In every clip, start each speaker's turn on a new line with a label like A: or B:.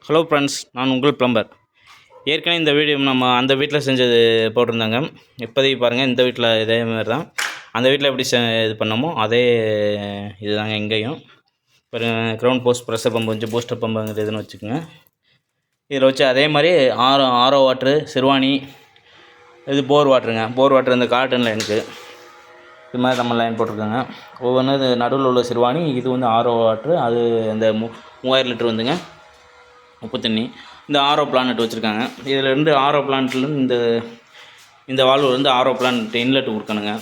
A: Hello friends, நான் உங்கள் plumber. ஏற்கனவே இந்த வீடியோ நம்ம அந்த வீட்டில் செஞ்சது போட்டிருந்தாங்க. இப்போதைக்கு பாருங்கள், இந்த வீட்டில் இதே மாதிரி தான். அந்த வீட்டில் எப்படி இது பண்ணமோ அதே இதுதாங்க இங்கேயும். இப்போ க்ரௌண்ட் போஸ்ட் ப்ரெஷர் பம்பு வச்சு பூஸ்டர் பம்புங்கிறது இதுன்னு வச்சுக்கோங்க. இதில் வச்சு அதே மாதிரி ஆரோ வாட்ரு, சிறுவாணி, இது போர் வாட்டருங்க. போர் வாட்டர் இந்த காட்டன் லைனுக்கு இது மாதிரி நம்ம லைன் போட்டிருக்கோங்க. ஒவ்வொன்றும் இது நடுவில் உள்ள சிறுவாணி, இது வந்து ஆரோ வாட்ரு. அது இந்த 3000 லிட்டர் வந்துங்க உப்பு தண்ணி. இந்த ஆரோ பிளான்ட் வச்சுருக்காங்க. இதிலேருந்து ஆரோ பிளான்ட்லேருந்து இந்த வால்வுலேருந்து ஆரோ பிளான்ட் இன்லெட் கொடுக்கணுங்க.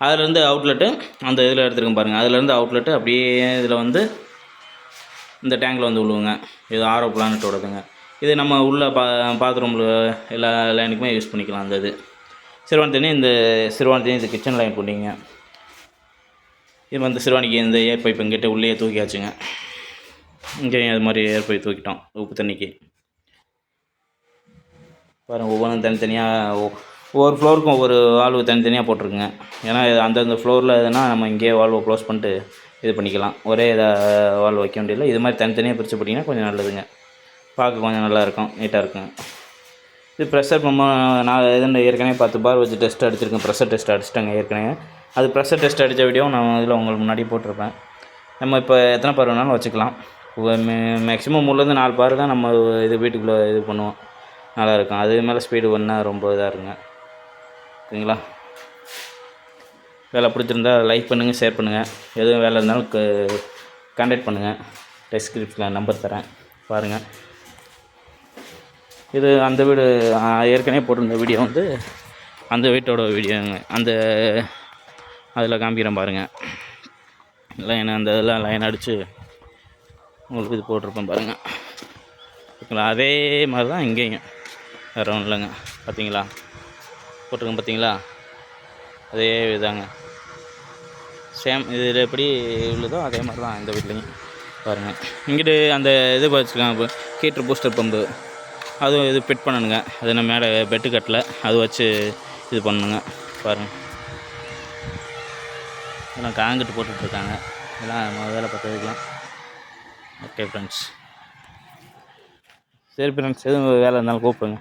A: அதிலேருந்து அவுட்லெட்டு அந்த இதில் எடுத்துருக்கேன் பாருங்கள். அதிலேருந்து அவுட்லெட்டு அப்படியே இதில் வந்து இந்த டேங்கில் வந்து விழுவுங்க. இது ஆரோ பிளானட்டோடதுங்க. இது நம்ம உள்ள பாத்ரூமில் எல்லா லைனுக்குமே யூஸ் பண்ணிக்கலாம். அந்த இது சிறுவாணி தண்ணி, இந்த சிறுவாணி தண்ணி இந்த கிச்சன் லைன் போட்டிங்க. இது வந்து சிறுவாணிக்கு இந்த ஏர் பைப் இங்கிட்ட உள்ளே தூக்கியாச்சுங்க. இங்கேயும் அது மாதிரி ஏர் பைப் தூக்கிட்டோம் உப்பு தண்ணிக்கு. பாருங்கள், ஒவ்வொன்றும் தனித்தனியாக ஒவ்வொரு ஃப்ளோருக்கும் ஒவ்வொரு வால்வு தனித்தனியாக போட்டிருக்குங்க. ஏன்னா அந்தந்த ஃப்ளோரில் எதுனா நம்ம இங்கேயே வால்வை க்ளோஸ் பண்ணிட்டு இது பண்ணிக்கலாம். ஒரே வால்வு வைக்க வேண்டியதில்லை. இது மாதிரி தனித்தனியாக பிரித்து போட்டிங்கன்னா கொஞ்சம் நல்லதுங்க. பார்க்க கொஞ்சம் நல்லாயிருக்கும், நீட்டாக இருக்குங்க. இது ப்ரெஷர் பம்பு நான் எதுன்னு ஏற்கனவே 10 பார் வச்சு டெஸ்ட் அடிச்சிருக்கேன். ப்ரெஷர் டெஸ்ட் அடிச்சிட்டேங்க ஏற்கனவே. அது ப்ரெஷர் டெஸ்ட் அடித்த வீடியோ நான் இதில் உங்களுக்கு முன்னாடி போட்டிருப்பேன். நம்ம இப்போ எத்தனை பார் வேணாலும் வச்சுக்கலாம். மேக்ஸிமம் 3லேருந்து 4 பார் தான் நம்ம இது வீட்டுக்குள்ளே இது பண்ணுவோம். நல்லாயிருக்கும். அது மேலே ஸ்பீடு பண்ணால் ரொம்ப இதாக இருக்குங்க. ஓகேங்களா? வேலை பிடிச்சிருந்தா லைக் பண்ணுங்கள், ஷேர் பண்ணுங்கள். எதுவும் வேலை இருந்தாலும் கான்டாக்ட் பண்ணுங்கள். டிஸ்கிரிப்ஷனில் நம்பர் தரேன், பாருங்கள். இது அந்த வீடு ஏற்கனவே போட்டிருந்த வீடியோ வந்து அந்த வீட்டோட வீடியோங்க. அந்த அதில் காமிக்கிறேன் பாருங்கள். லைன் அந்த இதெல்லாம் லைன் அடித்து உங்களுக்கு இது போட்டிருப்பேன் பாருங்கள். ஓகேங்களா? அதே மாதிரி தான் இங்கேயும், வேறு ஒன்றும் இல்லைங்க. பார்த்தீங்களா போட்டிருக்கேன், பார்த்தீங்களா? அதே இதாங்க, சேம் இதில் எப்படி உள்ளதோ அதே மாதிரி தான் இந்த வீட்லேயும் பாருங்கள். இங்கிட்டு அந்த இது வச்சுருக்காங்க, இப்போ ஹீட்ரு பூஸ்டர் பம்பு, அதுவும் இது ஃபிட் பண்ணணுங்க. அது நம்ம மேலே பெட்டு கட்டில் அது வச்சு இது பண்ணணுங்க. பாருங்கள், இதெல்லாம் காங்கிட்டு போட்டுட்ருக்காங்க. இதெல்லாம் நம்ம வேலை பார்த்ததுக்கலாம். ஓகே ஃப்ரெண்ட்ஸ், சரி ஃப்ரெண்ட்ஸ், எதுவும் வேலை இருந்தாலும் கூப்பிடுங்க.